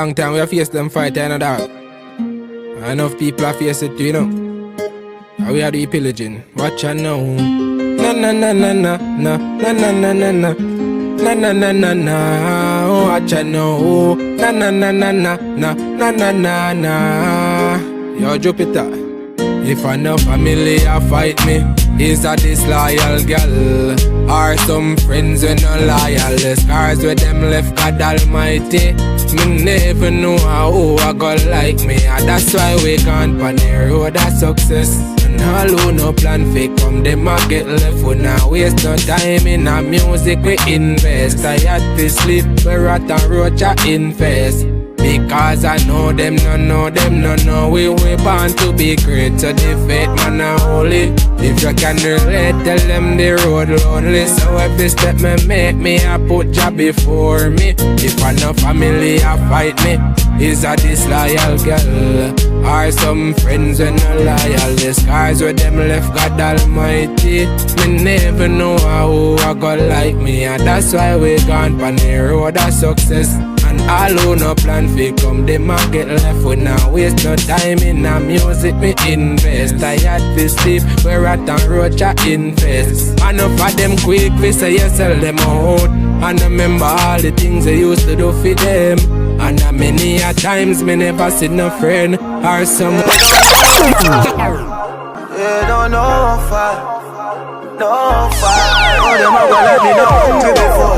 long time we have faced them fight, you know that. Enough people have faced it too, you know. How we are doing pillaging. Watch out now. Na na na na na na na na na na na na na na na na. Watch out now. Na na na na na na na na na na. Yo, Jupiter. If I know family a fight me, is a disloyal girl, or some friends who no loyal. The scars with them left God Almighty. Me never know how I got like me, and that's why we can't pan the road of success. And all who no plan fake come, them a get left. We now waste no time in our music, we invest. I had to sleep, we rat and roach a infest. Because I know them, no know we born to be great. So the faith man are holy. If you can relate, tell them the road lonely. So every step me make me, I put job before me. If I know family I fight me, is a disloyal girl, or some friends when no loyal. The scars with them left God Almighty. Me never know how I got like me, and that's why we gone on the road of success. And all who no plan fi come, them a get left. We now waste no time in our music, me invest. I had to sleep, where rat and roach a invest. Enough of them quick, we say you sell them out. And remember all the things they used to do for them. And many a times me never see no friend or some. Yeah, don't know fight. Oh, them a go let me know hungry before.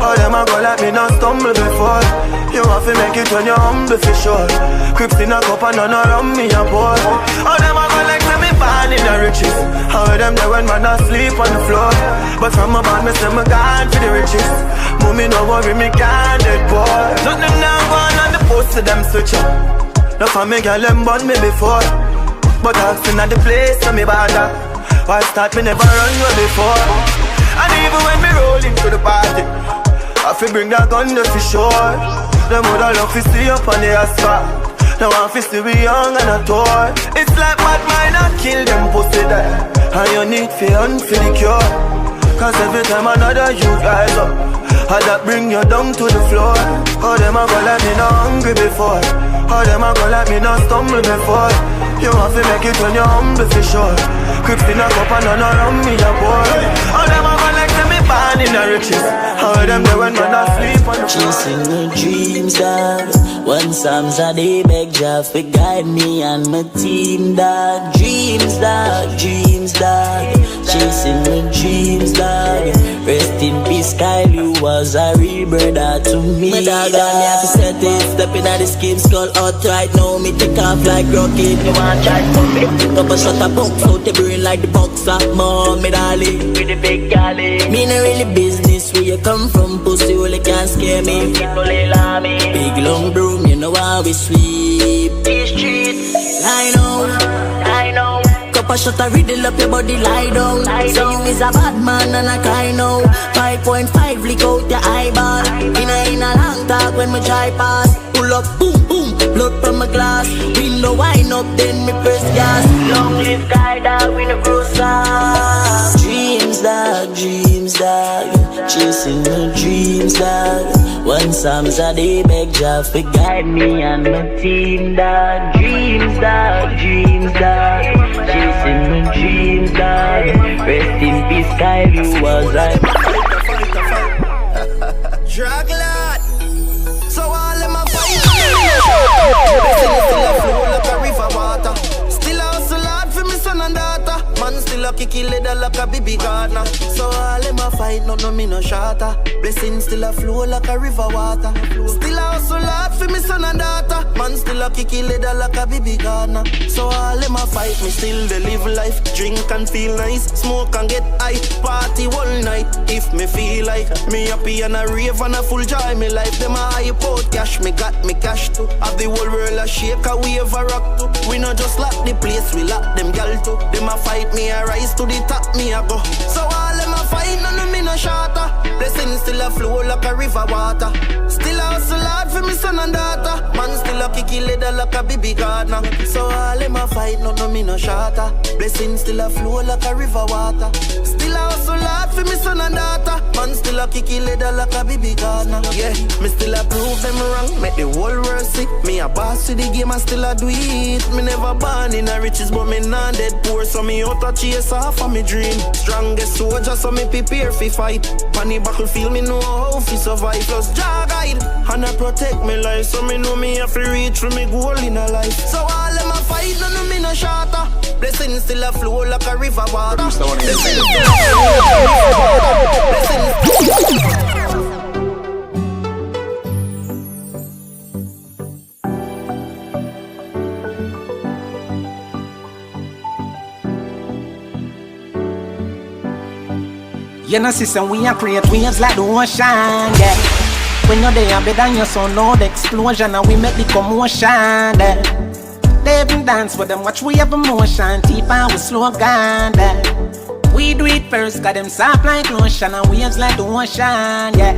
Oh, them a go let me know stumble before. You have to make it when you're humble for sure. Crips in a cup and none around me a boy. Oh, them a go like me born in the riches. How them there when man asleep on the floor. But from a band me say me gone for the riches. Mommy no worry me can't dead boy. Nothing now gone on the post to them switch up. No for me girl them born me before. But I've seen at the place so me bother. Why start me never run you before. And even when me roll into the party, I feel bring that gun to for sure. Them woulda love to see up on the asphalt. Now I feel still be young and a toy. It's like mad mind I kill them pussy there. And you need for the cure. Cause every time another you rise up, how that bring you down to the floor. Oh, them a go let me know hungry before. Oh, them a go let me know stumble before. You have to make it when you're humble for sure. Crips in a cup and none around me a boy. Oh, them a go like me born in the riches. How them there when man asleep on the floor. Chasing my dreams, dog. One Psalms a day beg Jah for guide me and my team, dog. Dreams, dog, dreams, dog. Chasing my dreams, dog. Rest in peace, Kyle, you was a real brother to me. My dog, I have to set it. Stepping at the scheme, skull out right now. Me take off like rocket. You want try to me? Couple shot a box out the brain like the boxer. Mom, me darling, with the big galley. Me no really business where you come from. Pussy only can't scare me. People love me. Big long broom, you know how we sweep these streets. I know. Couple shot a riddle up your body, lie down. So you is a bad man and I cry now. 5.5 lick out your eyeball. In a long talk when me try pass. Pull up, boom, boom, blood from my glass. Window wine up, then me press gas. Long live sky dog, we no cross up. Dreams dog, chasing my dreams dog. One Psalms a day beg Jah for guide me and my team dog. Dreams dog, chasing my dreams dog. Rest in peace, Kyle, you was like Drag lot. So all them a fight. Still a flow like a river water. Still a hustle hard for me son and daughter. Man still a kick it leather like a baby gardener. So all them a fight, no me no shatter. Blessings still a flow like a river water. Still a hustle hard for me son and daughter. Man still a kick it leather like a baby gardener. So all them a fight, me still they live life. Drink and feel nice, smoke and get high. Party all night, if me feel like. Me happy and a rave and a full joy. Me life, them a high out cash. Me got me cash too. Have the whole world a shake, a wave a rock too. We not just lock the place, we lock them gal too. Them a fight me, a rise to the top, me a go. So all them a fight, none of me no shatter. Blessings still a flow like a river water. Still a hustle hard for me son and daughter. Man still a kick it leather like a baby gardener. So all them a fight, none of me no shatter. Blessings still a flow like a river water. Still a hustle hard for me son and daughter. Man still a a kicky leather like a baby Ghana. Yeah, me still a prove them wrong, make the whole world see. Me a boss to the game, I still a do it. Me never born in a riches, but me not dead poor. So me out a chase off of me dream. Strongest soldier, so me prepare fi fight. Panic battlefield, me know how fi survive. Plus jaw guide, and I protect me life. So me know me have to reach for me goal in a life. So all them a fight, none of me no shatter. Blessings still a flow like a river water. Blessings still a flow like a river water. Blessings. You know, sister, we are create waves like the ocean, yeah. When you're there, better your son, no the explosion, and we make the commotion, yeah. They even dance with them, watch we have emotion, deep and we slow down, yeah. We do it first, got them soft like lotion, and waves like the ocean, yeah.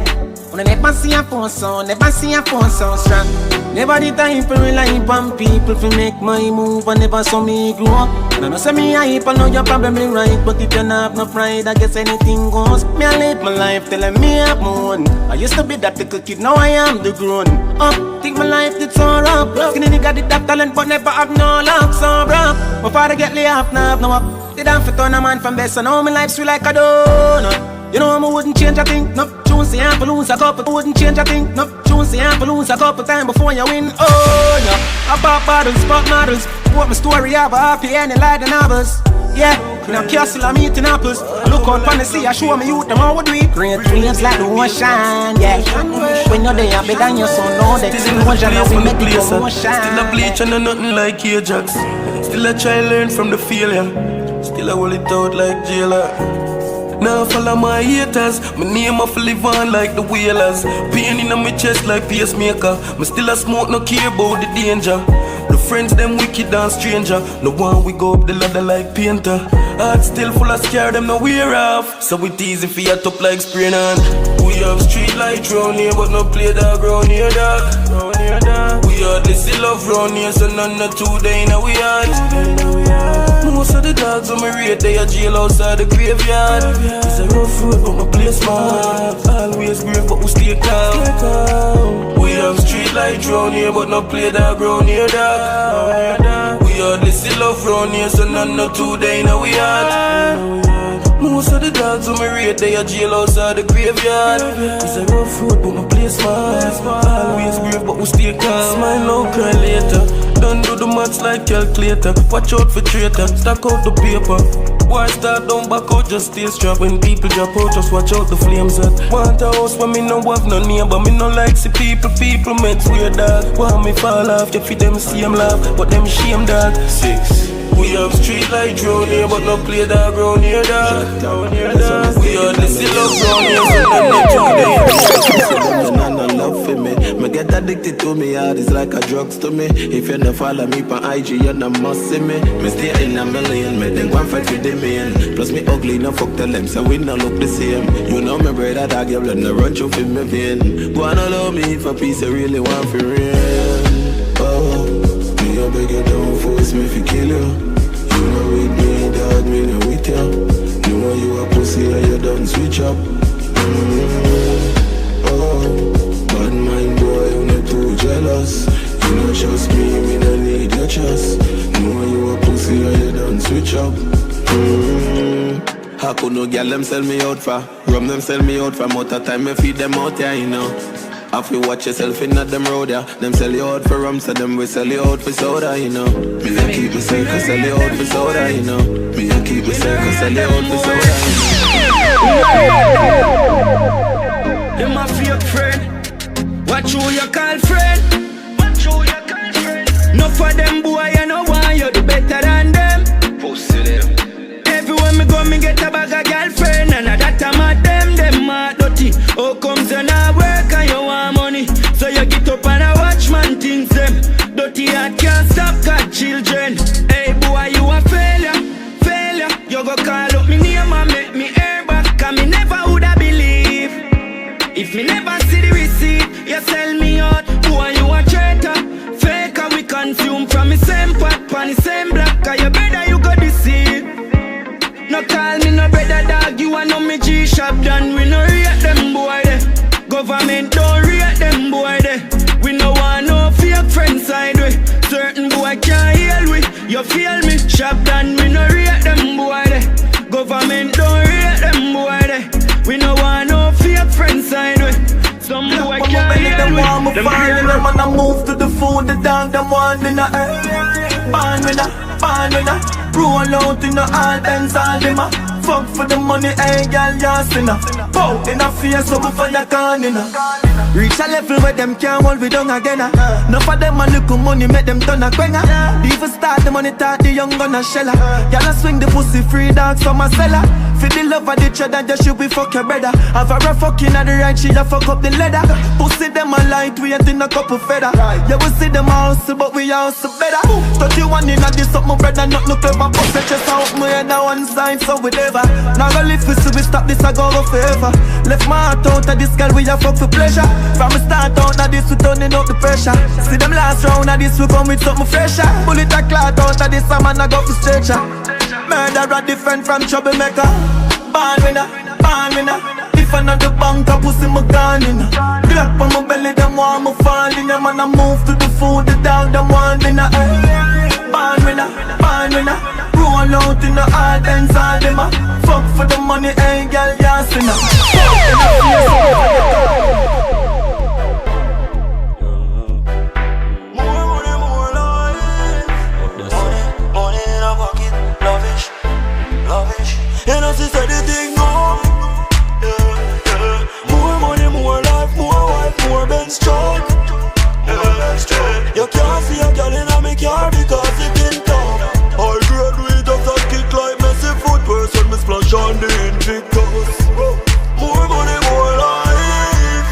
When I never see a phone sound, never see a phone sound strong. Never the time for rely on people to make my move, and never saw me grow up. And I know say me hype, I know you're probably right, but if you don't have no pride, I guess anything goes. Me I live my life telling me I'm moon. I used to be that little kid, now I am the grown up. Think my life did so rough. Skinny nigga did have talent, but never have no luck, so rough. My father get laid off, now have no up. Did I fit on a man from best, so now my life's sweet like a donut. You know I wouldn't change a thing, no. Tuesday and lose a couple, I wouldn't change a thing, no. Tuesday and lose a couple time before you win, oh no. I pop bottles, pop models. What my story have a happy ending like the novels. Yeah, now castle I'm eating apples. Look out on the sea, I show me youth them how we do it. Great dreams like the ocean, yeah. When you're there, better than your son, no. The explosion, now we make it commotion. Still a bleach and nothing like Ajax. Still a try learn from the failure. Still I hold it out like jailer. Now follow my haters. My name off live on like the whalers. Pain in my chest like pacemaker. Me still a smoke, no care about the danger. The friends them wicked and stranger. No one we go up the ladder like painter. Heart still full of scare, them no wear off. So it easy for you top like spraying on. We have street light round here, but no play dog round here, dog. We hardly see love round here, so none of 2 days in a we hard. Most of the dogs on my rate, they are jail outside the graveyard. It's a rough road, but my place smart. Always brave, but we stay calm. We have street light round here, but no play dog round here, dog. We hardly see love round here, so none of 2 days in a we hard. Most of the dogs on my rate, they are jail outside the graveyard. It's a rough road, but my place smart. Always brave, but we stay calm. Smile now, cry later. Don't do the maths like calculator. Watch out for traitor, stack out the paper. Why start down, back out, just stay strapped. When people drop out, just watch out the flames at. Want a house where me no have no neighbor. Me no like see people make weird dog. Want me fall off, you fit them same laugh, but them shame dog. 6. We have street light round here, but no play dog round here, dog. We hardly see love round here, so none of 2 days. No love for me. Me get addicted to me, heart is like a drugs to me. If you no follow me on IG, you no must see me. Me stay in a million, me then one fight with the man. Plus me ugly, no fuck tell them, so we no look the same. You know me brother dog, you blood no run through for me vein. Go and allow me for peace, you really want for real. Oh, me I beg you don't force me to kill you. You know with me, dog, me no with you. You know you a pussy and you done switch up. Oh, bad mind boy, you not too jealous. You know trust me, me no need your trust. You know you a pussy and you done switch up. How could no girl them sell me out for? Rum them sell me out for, out of time me feed them out, yeah, you know. If you watch yourself in them road, yeah. Them sell you out for rum, so them we sell you out for soda, you know. Me a keep it circle, sell you out for soda, you know. Me a keep it circle, sell you out for soda, you know. Them a fake friend. Watch who you call friend. No for them boy, you know why you do better than them. Everywhere me go, me get a bag of girlfriend, and that time at them are dirty. Oh, comes you not work and you want money, so you get up and I watch man things them. Dirty heart can't stop got children. Hey boy, you a failure. You go call up me name and make me air back, 'cause me never woulda believe. If me never see the receipt, you sell me out. Boy, you a traitor. Fake and we consume from the same pot, pan the same block, 'cause you better you go deceive. No call me no brother dog, you a know me G-shop done. We no rate them boy. I'm falling, them and I move to the food, the dog, them one in the Born with that, roll out in the all dance, all them a fuck for the money, hey girl, you sinner. Pow in a face, so for your corner. Reach a level where them can't hold we down again. Enough of them a look money, make them turn a quenga. Even start the money, talk the young gun a sheller. Y'all a swing the pussy free dogs from a cellar. For the love of the cheddar, just should be fuck your brother. Have her a fucking at the right, she a fuck up the leather. Pussy them a light, we ain't in a couple feather. Yeah, we see them hustle, but we hustle better. 31 in a this up, my brother, not no clever. Bust the chest out, my head on one side, so we never. Now go live for so we stop this, I go forever. Left my heart out of this girl, we a fuck for pleasure. From the start out of this, we turning up the pressure. See them last round of this, we come with something fresher. Bullet a clot out of this, a man a go for stretcher. Murderer different from troublemaker. Born winner. If I not the bank, I pussy my gun in. Glock on my belly, them want me fall in. Yeah, man, I move to the food, the dog, them want in. Born winner. Roll out in the all dance, all them a fuck for the money, hey girl, you sinner. More life. Money in a pocket, lavish. You know, she said the thing go. Yeah. More money, more life, more wife, more bench truck. You can't see a girl in a me car because it been tough. I graduate of that kick like messy footwear, when me splash on the Invictus. More money, more life.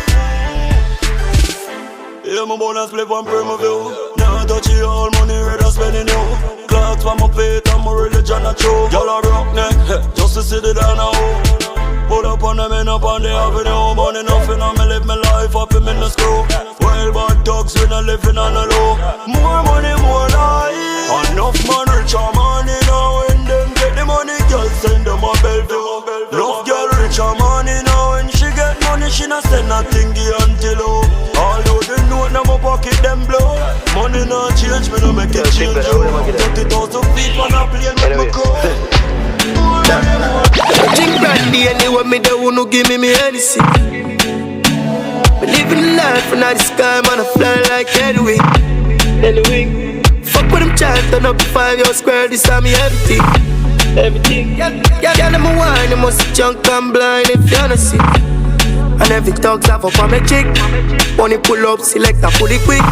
Yeah, my bonus play from Primaville. Never touch it, all money, rather spending you. Clocks for my faith and my religion a true. Y'all a rock neck, just to sit it down a hole. Put up on them in up on the avenue. Money nothing on me, live my life up in the screw. Wild bad dogs, we not living on the low. More money, more life. Enough man rich a money now. When them get the money, girl send them a Bellevue. Enough girl rich a money now. When she get money, she not send nothing until low. Although they know now my pocket them blow. Money not change, me no make it change. 30,000 people on a plane with me go. Drink brandy anyway, me the one who give me anything. Me living the life and the sky, man, I fly like Edwin. Fuck with them child, turn up the 5 year square, this time me everything. Yeah, them a wine, them must junk and blind if you don't see. And every dog's have up on my chick. Money pull up, select a fully quick.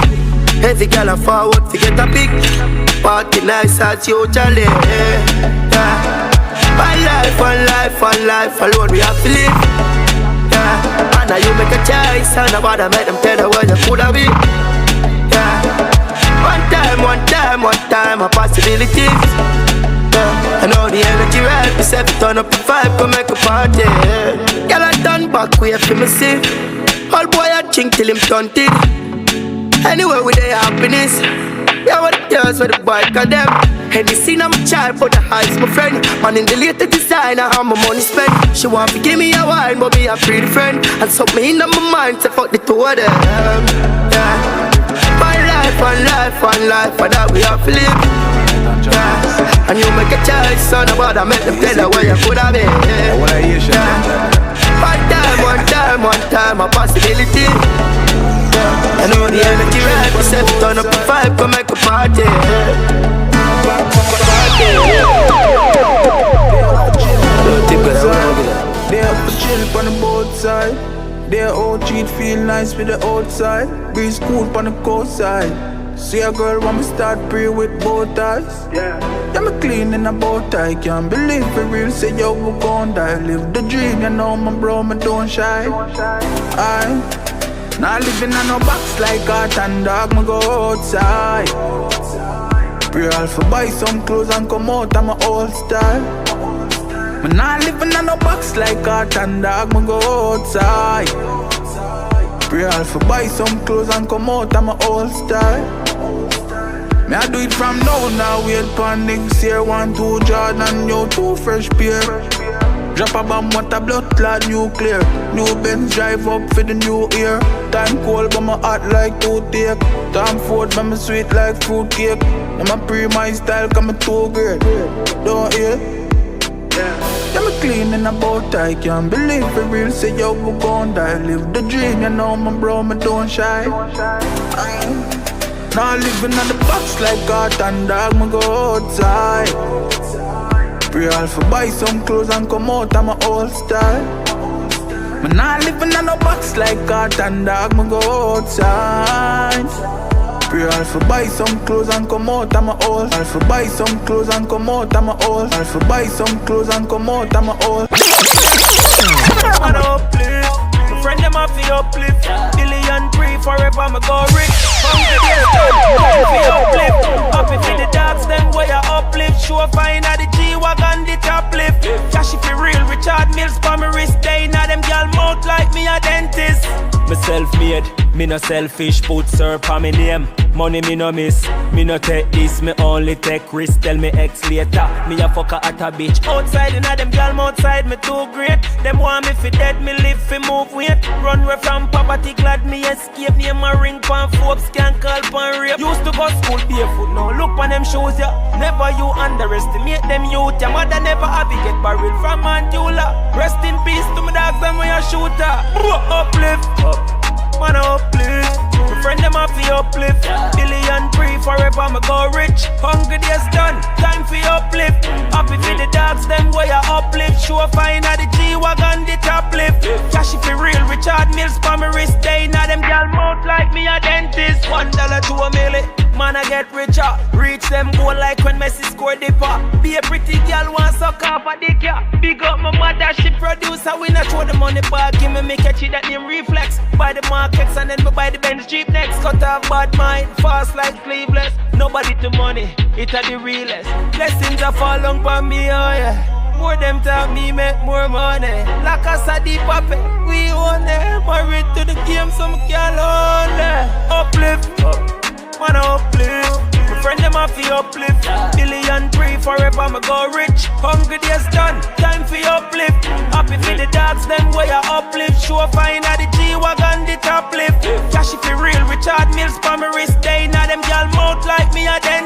Every girl a forward, forget a pick. Party nice at you, Charlie. Yeah. One life, alone we have to live. Yeah. And now you make a choice, and nobody make them tell you where you coulda be. Yeah. One time, a possibility. Yeah. I know the energy right, we set it turn up the vibe, we make a party. Yeah. Girl, I turn back, we have to me see. All boy I drink till him stunted. Anyway, with their happiness. Yeah, what the girls with the bike of them. Any scene I'm a child, but the high's my friend. Man in the latest designer, how my money spent. She want to give me a wine, but me a pretty friend. And so me in my mind to fuck the two of them. Yeah. One life, and that we have to live. Yeah. And you make a choice, son, about that, make them tell you where you could have been. Yeah. One time, a possibility. Yeah. I know the energy right, we set it turn up the vibe, come make a party. They have to chill on the both side. Their old cheat feel nice with the outside. Breeze cool on the coast side. See a girl when me start pray with both eyes. Yeah, me clean in a bow tie. Can't believe it real, say yo we gon' die. Live the dream, you know my bro, me don't shy. I not living on no box like cat and dog, me go outside. Pray all for buy some clothes and come out, I'm my old style. Me not living on no box like cat and dog, me go outside. Pray all for buy some clothes and come out, I'm my old style. Me I do it from now, wait for next year. 1, 2 Jordan, new 2 fresh pair. Drop a bomb, what a blood clot nuclear. New Benz drive up for the new year. Time cold but my hot like toothache. Time Ford but me sweet like fruit cake. Them a pre my style, come a 2 grade. Don't hear? Yeah, I'm clean in a bow tie. Can't believe it real, say yo, we gon' die. Live the dream, you know my bro, me don't shy. Now living on the box like cotton dog, me go outside. Pray all for buy some clothes and come out, I'm a old style. Me not living on the box like cotton dog, me go outside. Pray all for buy some clothes and come out, I'm a old. All for buy some clothes and come out, I'm a old. All for buy some clothes and come out, I'm a old. Man uplift, my friend them have to uplift. Billion free forever, I'ma go rich. Hungry days done, fi uplift. Happy for the dogs, them boy a uplift. Sure fine at the G-Wagon, the top lift. Cash if you real, Richard Mills for me wrist. They now them gal mouth like me a dentist. Me self-made, me no selfish. Put syrup on me name, money me no miss. Me no take this, me only take risk. Tell me ex later, me a fucker at a bitch. Outside inna them gal outside, me too great. Them want me fi dead, me live fi move weight. Run away from poverty, glad me escape. Name a ring pan Forbes, can call pan rape. Used to go school barefoot, now look on them shoes ya. Never you underestimate them youth. Your mother never have it get barrel from Antula. Rest in peace to my dogs and my shooter. Uplift, man uplift. My friend them have to uplift. Billion free forever, I'ma go rich. Hungry days done, time for uplift. Happy for the dogs, them boy a uplift. Sure fine at the G-Wagon, the top lift. Cash if you real, Richard Mills for me wrist. They now them gal mouth like me a dentist. $1 to a million, man I get richer. Reach them goal like when Messi score dipper. Be a pretty girl, want suck off a dick ya. Big up my mother, she producer. We not throw the money back, give me catch it that name reflex. Buy the markets and then me buy the Benz Jeep next. Cut off bad mind, fast like Cleveland. Nobody to money, it a the realest. Blessings are fall on for me, oh yeah. More them talk, me make more money. Like us a deep up, we own it. Married to the game, some can't own it. Uplift, man uplift. My friend them have to uplift. Billion free forever, I'ma go rich. Hungry days done, time for uplift. Happy for the dogs, them boy a uplift. Sure fine at the G-Wagon, the top lift. Cash if you real, Richard Mills for me wrist. They now them gal mouth like me a dentist.